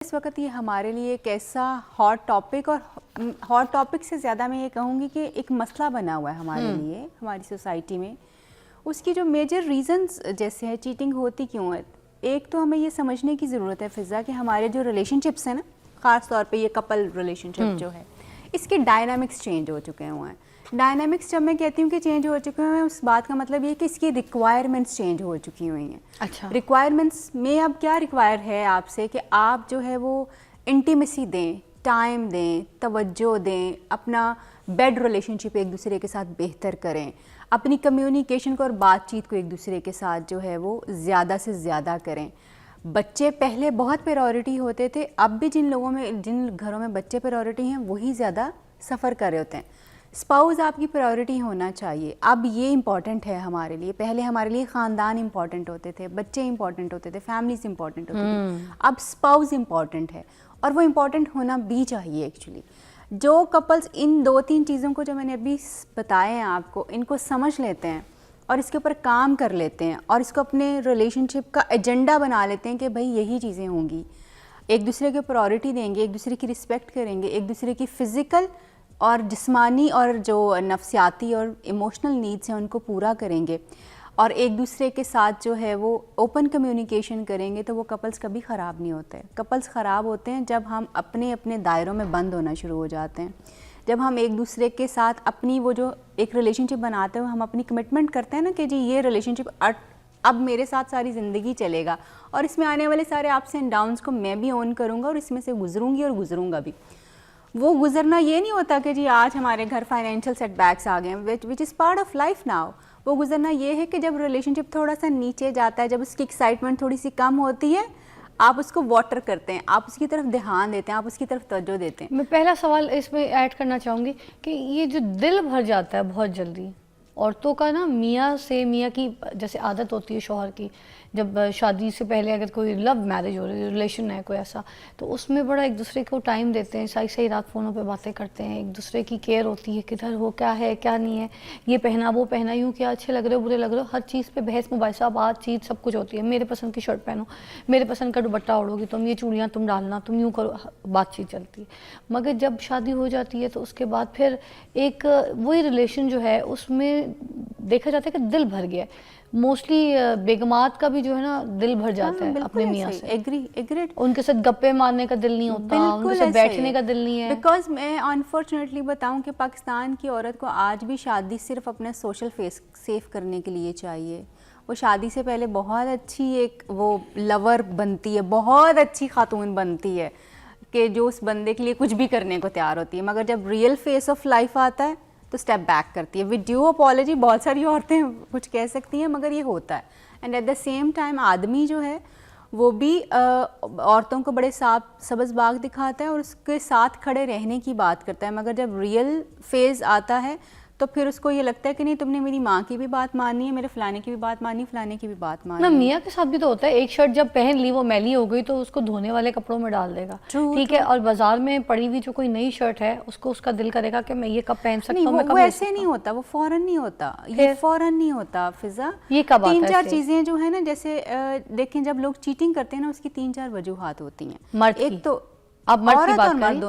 اس وقت یہ ہمارے لیے ایک ایسا ہاٹ ٹاپک اور ہاٹ ٹاپک سے زیادہ میں یہ کہوں گی کہ ایک مسئلہ بنا ہوا ہے ہمارے لیے ہماری سوسائٹی میں. اس کی جو میجر ریزنز جیسے ہے چیٹنگ ہوتی کیوں ہے. ایک تو ہمیں یہ سمجھنے کی ضرورت ہے فضا کہ ہمارے جو ریلیشن شپس ہیں نا, خاص طور پہ یہ کپل ریلیشن شپ جو ہے, اس کے ڈائنامکس چینج ہو چکے ہوئے ہیں. ڈائنامکس جب میں کہتی ہوں کہ چینج ہو چکے ہیں, اس بات کا مطلب یہ کہ اس کی ریکوائرمنٹس چینج ہو چکی ہوئی ہیں. اچھا, ریکوائرمنٹس میں اب کیا ریکوائر ہے آپ سے کہ آپ جو ہے وہ انٹیمیسی دیں, ٹائم دیں, توجہ دیں, اپنا بیڈ ریلیشن شپ ایک دوسرے کے ساتھ بہتر کریں, اپنی کمیونیکیشن کو اور بات چیت کو ایک دوسرے کے ساتھ جو ہے وہ زیادہ سے زیادہ کریں. بچے پہلے بہت پریورٹی ہوتے تھے, اب بھی جن گھروں میں بچے پریورٹی ہیں وہی زیادہ سفر کر رہے ہوتے ہیں. اسپاؤز آپ کی پرائیورٹی ہونا چاہیے. اب یہ امپورٹنٹ ہے ہمارے لیے. پہلے ہمارے لیے خاندان امپورٹنٹ ہوتے تھے, بچے امپورٹنٹ ہوتے تھے, فیملیز امپورٹنٹ ہوتی تھی. اب اسپاؤز امپورٹنٹ ہے, اور وہ امپورٹنٹ ہونا بھی چاہیے. ایکچولی جو کپلز ان 2-3 چیزوں کو جو میں نے ابھی بتائے ہیں آپ کو, ان کو سمجھ لیتے ہیں اور اس کے اوپر کام کر لیتے ہیں اور اس کو اپنے ریلیشن شپ کا ایجنڈا بنا لیتے ہیں کہ بھائی یہی چیزیں ہوں گی, ایک دوسرے کو پرائیورٹی دیں گے, ایک دوسرے کی رسپیکٹ کریں گے, ایک دوسرے کی فزیکل اور جسمانی اور جو نفسیاتی اور ایموشنل نیڈس ہیں ان کو پورا کریں گے, اور ایک دوسرے کے ساتھ جو ہے وہ اوپن کمیونیکیشن کریں گے, تو وہ کپلز کبھی خراب نہیں ہوتے. کپلز خراب ہوتے ہیں جب ہم اپنے اپنے دائروں میں بند ہونا شروع ہو جاتے ہیں, جب ہم ایک دوسرے کے ساتھ اپنی وہ جو ایک ریلیشن شپ بناتے ہوئے ہم اپنی کمٹمنٹ کرتے ہیں نا کہ جی یہ ریلیشن شپ اب میرے ساتھ ساری زندگی چلے گا, اور اس میں آنے والے سارے اپس اینڈ ڈاؤنس کو میں بھی اون کروں گا اور اس میں سے گزروں گی اور گزروں گا بھی. وہ گزرنا یہ نہیں ہوتا کہ جی آج ہمارے گھر فائنینشیل سیٹ بیکس آ گئے ہیں, which is part of life now. وہ گزرنا یہ ہے کہ جب ریلیشن شپ تھوڑا سا نیچے جاتا ہے, جب اس کی ایکسائٹمنٹ تھوڑی سی کم ہوتی ہے, آپ اس کو واٹر کرتے ہیں, آپ اس کی طرف دھیان دیتے ہیں, آپ اس کی طرف توجہ دیتے ہیں. میں پہلا سوال اس میں ایڈ کرنا چاہوں گی کہ یہ جو دل بھر جاتا ہے بہت جلدی عورتوں کا نا, میاں کی جیسے عادت ہوتی ہے شوہر کی, جب شادی سے پہلے اگر کوئی لو میرج ہو رہی ہے, ریلیشن ہے کوئی ایسا, تو اس میں بڑا ایک دوسرے کو ٹائم دیتے ہیں, صحیح رات فونوں پہ باتیں کرتے ہیں, ایک دوسرے کی کیئر ہوتی ہے, کدھر ہو, کیا ہے کیا نہیں ہے, یہ پہنا وہ پہنا, یوں کیا اچھے لگ رہے ہو برے لگ رہے ہو, ہر چیز پہ بحث مباحثہ بات چیت سب کچھ ہوتی ہے. میرے پسند کی شرٹ پہنو, میرے پسند کا دوپٹہ اوڑھو گی تم, یہ چوڑیاں تم ڈالنا, تم یوں کرو, بات چیت چلتی ہے. مگر جب شادی ہو جاتی ہے تو اس کے بعد پھر ایک وہی ریلیشن جو ہے اس میں دیکھا جاتا ہے کہ دل بھر گیا ہے. موسٹلی بیگمات کا بھی جو ہے نا دل بھر جاتا ہے اپنے میاں سے, ان کے ساتھ گپے مارنے کا دل نہیں ہوتا, ان کے ساتھ بیٹھنے کا دل نہیں ہے. بیکاز میں انفارچونیٹلی بتاؤں کہ پاکستان کی عورت کو آج بھی شادی صرف اپنا سوشل فیس سیف کرنے کے لیے چاہیے. وہ شادی سے پہلے بہت اچھی ایک وہ لور بنتی ہے, بہت اچھی خاتون بنتی ہے کہ جو اس بندے کے لیے کچھ بھی کرنے کو تیار ہوتی ہے, مگر جب ریئل فیس آف لائف آتا ہے تو اسٹیپ بیک کرتی ہے. ود ڈیو اپالوجی, بہت ساری عورتیں کچھ کہہ سکتی ہیں مگر یہ ہوتا ہے. And at the same time آدمی جو ہے وہ بھی عورتوں کو بڑے سبز باغ دکھاتا ہے اور اس کے ساتھ کھڑے رہنے کی بات کرتا ہے, مگر جب ریئل فیز آتا ہے تو پھر اس کو یہ لگتا ہے کہ نہیں تم نے میری ماں کی بھی بات ماننی ہے, میرے فلانے کی بھی بات ماننی, فلانے کی بھی بات ماننی ہے. میاں کے ساتھ بھی تو ہوتا ہے, ایک شرٹ جب پہن لی وہ میلی ہو گئی تو اس کو دھونے والے کپڑوں میں ڈال دے گا, ٹھیک ہے, اور بازار میں پڑی ہوئی جو کوئی نئی شرٹ ہے اس کو اس کا دل کرے گا کہ میں یہ کب پہن سکتا ہوں. وہ ایسے نہیں ہوتا, وہ فوراً نہیں ہوتا, یہ فوراً نہیں ہوتا فضا. یہ کب آتا ہے؟ 3-4 چیزیں جو ہے نا, جیسے دیکھیں جب لوگ چیٹنگ کرتے ہیں نا اس کی 3-4 وجوہات ہوتی ہیں. ایک تو عورت اور مرد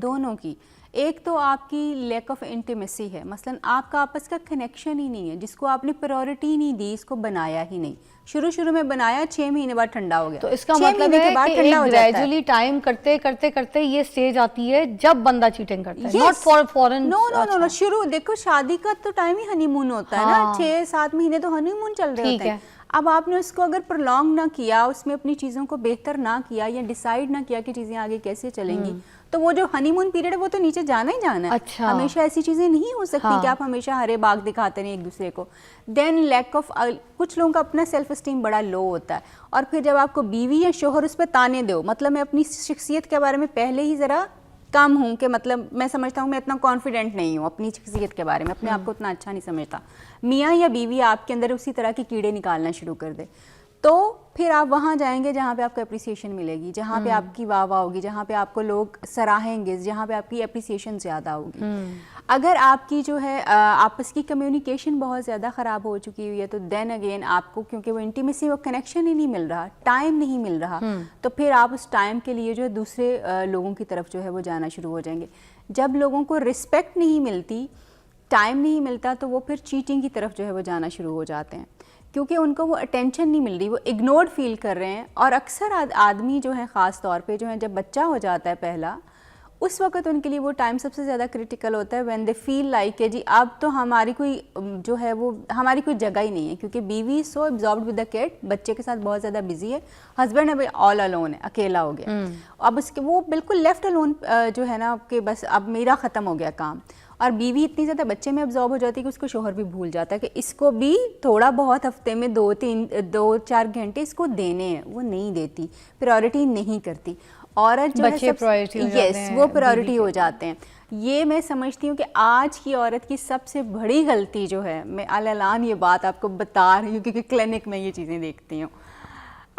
دونوں کی. ایک تو آپ کی لیک آف انٹیمیسی ہے, مثلا آپ کا آپس کا کنیکشن ہی نہیں ہے, جس کو آپ نے پرائیورٹی نہیں دی, اس کو بنایا ہی نہیں. شروع میں بنایا, 6 مہینے بعد ٹھنڈا ہو گیا. تو اس کا مطلب ہے کہ ایک گریجولی ٹائم کرتے یہ سٹیج آتی ہے جب بندہ چیٹنگ کرتا ہے, not فورن. نو شروع دیکھو, شادی کا تو ٹائم ہی ہنی مون ہوتا ہے نا, 6-7 مہینے تو ہنی مون چل رہے ہوتے ہیں. اب آپ نے اس کو اگر پرولونگ نہ کیا, اس میں اپنی چیزوں کو بہتر نہ کیا, یا ڈیسائیڈ نہ کیا کہ چیزیں آگے کیسے چلیں گی, تو وہ جو ہنی مون پیریڈ ہے وہ تو نیچے جانا ہی جانا ہے. ہمیشہ ایسی چیزیں نہیں ہو سکتی کہ آپ ہمیشہ ہرے باغ دکھاتے رہیں ایک دوسرے کو. دین لیک آف, کچھ لوگوں کا اپنا سیلف اسٹیم بڑا لو ہوتا ہے, اور پھر جب آپ کو بیوی یا شوہر اس پہ تانے دو, مطلب میں اپنی شخصیت کے بارے میں پہلے ہی ذرا کم ہوں, کہ مطلب میں سمجھتا ہوں میں اتنا کانفیڈنٹ نہیں ہوں اپنی شخصیت کے بارے میں, اپنے آپ کو اتنا اچھا نہیں سمجھتا. میاں یا بیوی آپ کے اندر اسی طرح کے کیڑے نکالنا شروع کر دے, تو پھر آپ وہاں جائیں گے جہاں پہ آپ کو اپریسیشن ملے گی, جہاں پہ آپ کی واہ واہ ہوگی, جہاں پہ آپ کو لوگ سراہیں گے, جہاں پہ آپ کی اپریسیشن زیادہ ہوگی. اگر آپ کی جو ہے آپس کی کمیونیکیشن بہت زیادہ خراب ہو چکی ہوئی ہے تو دین اگین آپ کو, کیونکہ وہ انٹیمیسی, وہ کنیکشن ہی نہیں مل رہا, ٹائم نہیں مل رہا, تو پھر آپ اس ٹائم کے لیے جو ہے دوسرے لوگوں کی طرف جو ہے وہ جانا شروع ہو جائیں گے. جب لوگوں کو رسپیکٹ نہیں ملتی, ٹائم نہیں ملتا, تو وہ پھر چیٹنگ کی طرف جو ہے وہ جانا شروع ہو جاتے ہیں, کیونکہ ان کو وہ اٹینشن نہیں مل رہی, وہ اگنورڈ فیل کر رہے ہیں. اور اکثر آدمی جو ہیں خاص طور پہ جو ہے جب بچہ ہو جاتا ہے پہلا, اس وقت ان کے لیے وہ ٹائم سب سے زیادہ کرٹیکل ہوتا ہے, وین دے فیل لائک کہ جی اب تو ہماری کوئی جو ہے وہ ہماری کوئی جگہ ہی نہیں ہے, کیونکہ بیوی سو ابزاربڈ ود دا کڈ, بچے کے ساتھ بہت زیادہ بزی ہے, ہسبینڈ اب آل الون ہے, اکیلا ہو گیا, اب اس کے وہ بالکل لیفٹ الون جو ہے نا کہ بس اب میرا ختم ہو گیا کام. اور بیوی اتنی زیادہ بچے میں ابزارب ہو جاتی ہے کہ اس کو شوہر بھی بھول جاتا ہے کہ اس کو بھی تھوڑا بہت ہفتے میں 2-4 گھنٹے اس کو دینے ہیں, وہ نہیں دیتی, پرائورٹی نہیں کرتی. عورت جو ہے یس وہ پرائورٹی ہو جاتے ہیں. یہ میں سمجھتی ہوں کہ آج کی عورت کی سب سے بڑی غلطی جو ہے, میں اعلان یہ بات آپ کو بتا رہی ہوں کیونکہ کلینک میں یہ چیزیں دیکھتی ہوں,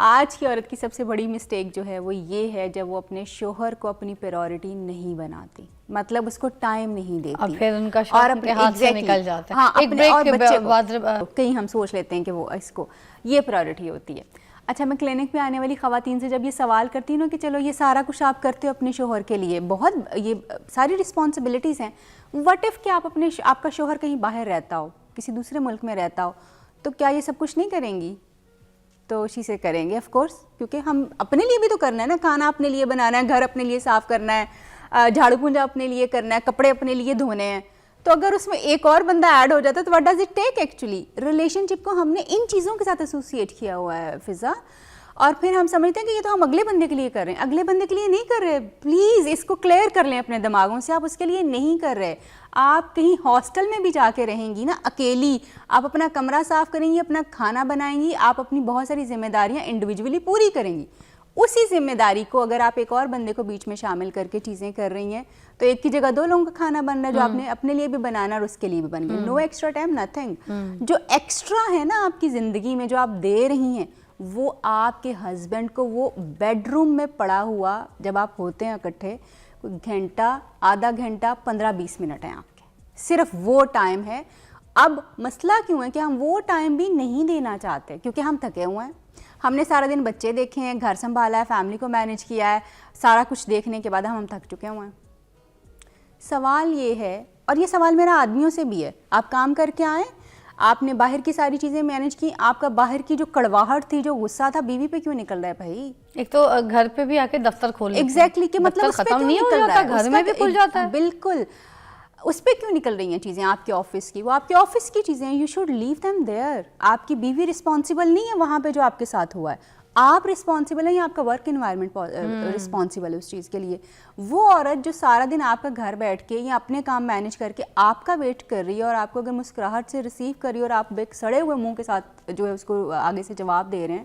آج کی عورت کی سب سے بڑی مسٹیک جو ہے وہ یہ ہے جب وہ اپنے شوہر کو اپنی پرائورٹی نہیں بناتی, مطلب اس کو ٹائم نہیں دیتی, اب پھر ان کا شوہر اپنے ہاتھ سے نکل جاتا ہے. ایک بریک کے بعد کہیں ہم سوچ لیتے ہیں کہ وہ اس کو یہ پرائورٹی ہوتی ہے. اچھا, میں کلینک میں آنے والی خواتین سے جب یہ سوال کرتی ہوں کہ چلو یہ سارا کچھ آپ کرتے ہو اپنے شوہر کے لیے, بہت یہ ساری رسپانسبلٹیز ہیں, وٹ ایف کہ آپ کا شوہر کہیں باہر رہتا ہو, کسی دوسرے ملک میں رہتا ہو, تو کیا یہ سب کچھ نہیں کریں گی؟ تو اسی سے کریں گے آف کورس, کیونکہ ہم اپنے لیے بھی تو کرنا ہے نا, کھانا اپنے لیے بنانا ہے, گھر اپنے لیے صاف کرنا ہے, جھاڑو پونجا اپنے لیے کرنا ہے, کپڑے اپنے لیے دھونے ہیں. تو اگر اس میں ایک اور بندہ ایڈ ہو جاتا ہے تو what does it take actually? Relationship کو ہم نے ان چیزوں کے ساتھ ایسوسیٹ کیا ہوا ہے فضا, اور پھر ہم سمجھتے ہیں کہ یہ تو ہم اگلے بندے کے لیے کر رہے ہیں. اگلے بندے کے لیے نہیں کر رہے, پلیز اس کو کلیئر کر لیں اپنے دماغوں سے, آپ اس کے لیے نہیں کر رہے. آپ کہیں ہاسٹل میں بھی جا کے رہیں گی نا اکیلی, آپ اپنا کمرہ صاف کریں گی, اپنا کھانا بنائیں گی, آپ اپنی بہت ساری ذمہ داریاں انڈیویجولی پوری کریں گی. اسی ذمہ داری کو اگر آپ ایک اور بندے کو بیچ میں شامل کر کے چیزیں کر رہی ہیں تو ایک کی جگہ 2 لوگوں کا کھانا بن رہا ہے, جو آپ نے اپنے لیے بھی بنانا اور اس کے لیے بھی بن گیا. نو ایکسٹرا ٹائم, نتھنگ. جو ایکسٹرا ہے نا آپ کی زندگی میں جو آپ دے رہی ہیں, وہ آپ کے ہسبینڈ کو وہ بیڈ روم میں پڑا ہوا جب آپ ہوتے ہیں اکٹھے, کوئی گھنٹہ, آدھا گھنٹہ, 15-20 منٹ ہیں آپ کے, صرف وہ ٹائم ہے. اب مسئلہ کیوں ہے کہ ہم وہ ٹائم بھی نہیں دینا چاہتے, کیونکہ ہم تھکے ہوئے ہیں, ہم نے سارا دن بچے دیکھے ہیں, گھر سنبھالا ہے, فیملی کو مینیج کیا ہے, سارا کچھ دیکھنے کے بعد ہم تھک چکے ہوئے ہیں. سوال یہ ہے, اور یہ سوال میرا آدمیوں سے بھی ہے, آپ کام کر کے آئیں, آپ نے باہر کی ساری چیزیں مینیج کی, آپ کا باہر کی جو کڑواہٹ تھی, جو غصہ تھا, بیوی پہ کیوں نکل رہا ہے بھائی؟ ایک تو گھر پہ بھی آ کے دفتر کھول لیتے ہیں. ایگزیکٹلی, کہ مطلب ختم نہیں ہو جاتا, گھر میں بھی کھل جاتا ہے. بالکل, اس پہ کیوں نکل رہی ہیں چیزیں آپ کے آفس کی؟ وہ آپ کے آفس کی چیزیں ہیں, you should leave them there. آپ کی بیوی رسپانسبل نہیں ہے وہاں پہ جو آپ کے ساتھ ہوا ہے, آپ رسپانسبل ہیں, یا آپ کا ورک انوائرمنٹ رسپانسبل ہے اس چیز کے لیے. وہ عورت جو سارا دن آپ کا گھر بیٹھ کے یا اپنے کام مینیج کر کے آپ کا ویٹ کر رہی ہے, اور آپ کو اگر مسکراہٹ سے ریسیو کر رہی ہے اور آپ ایک سڑے ہوئے منہ کے ساتھ جو ہے اس کو آگے سے جواب دے رہے ہیں,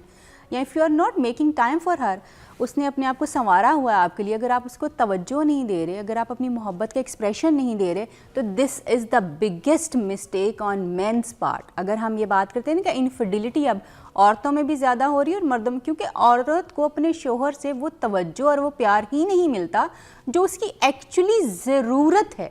یا if you are not making time for her, اس نے اپنے آپ کو سنوارا ہوا ہے آپ کے لیے, اگر آپ اس کو توجہ نہیں دے رہے, اگر آپ اپنی محبت کا ایکسپریشن نہیں دے رہے, تو this is the biggest mistake on man's part. اگر ہم یہ بات کرتے ہیں نا کہ انفیڈیلٹی اب عورتوں میں بھی زیادہ ہو رہی ہے اور مردوں میں, کیونکہ عورت کو اپنے شوہر سے وہ توجہ اور وہ پیار ہی نہیں ملتا جو اس کی ایکچولی ضرورت ہے.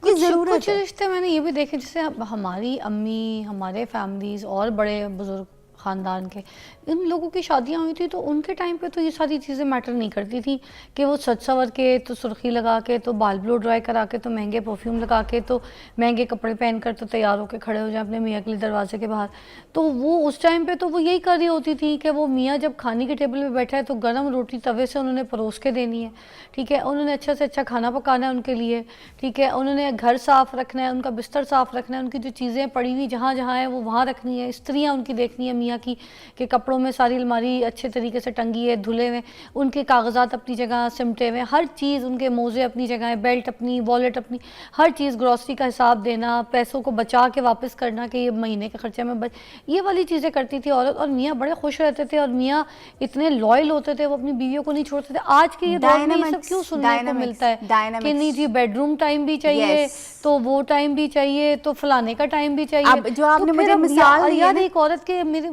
کچھ رشتے میں نے یہ بھی دیکھے, جیسے ہماری امی, ہمارے فیملیز اور بڑے بزرگ خاندان کے, ان لوگوں کی شادیاں ہوئی تھی تو ان کے ٹائم پہ تو یہ ساری چیزیں میٹر نہیں کرتی تھی کہ وہ سج سور کے, تو سرخی لگا کے, تو بال بلو ڈرائی کرا کے, تو مہنگے پرفیوم لگا کے, تو مہنگے کپڑے پہن کر تو تیار ہو کے کھڑے ہو جائیں اپنے میاں کے لیے دروازے کے باہر. تو وہ اس ٹائم پہ تو وہ یہی کر رہی ہوتی تھی کہ وہ میاں جب کھانے کے ٹیبل پہ بیٹھا ہے تو گرم روٹی توے سے انہوں نے پروس کے دینی ہے, ٹھیک ہے, انہوں نے اچھا سے اچھا کھانا پکانا ہے ان کے لیے, ٹھیک ہے, انہوں نے گھر صاف رکھنا ہے, ان کا بستر صاف رکھنا ہے, ان کی جو چیزیں پڑی ہوئی جہاں جہاں ہیں وہ وہاں رکھنی ہے, استریاں ان کی دیکھنی ہے میاں کی کہ کپڑوں میں ساری الماری اچھے طریقے سے ٹنگی ہے, دھلے ہوئے, ان کے کاغذات اپنی جگہ سمٹے ہوئے, ہر چیز, ان کے موزے اپنی جگہ, بیلٹ اپنی, والیٹ اپنی, ہر چیز, گروسری کا حساب دینا, پیسوں کو بچا کے واپس کرنا کہ یہ مہینے کے خرچے میں یہ والی چیزیں کرتی تھی عورت. اور میاں بڑے خوش رہتے تھے, اور میاں اتنے لائل ہوتے تھے, وہ اپنی بیویوں کو نہیں چھوڑتے تھے. آج کے یہ دور میں یہ سب کیوں سننے کو ملتا ہے کہ نہیں جی بیڈ روم ٹائم بھی چاہیے, تو وہ ٹائم بھی چاہیے, تو فلانے کا ٹائم بھی چاہیے. جو آپ نے مجھے مثال دی ہے ایک عورت کے,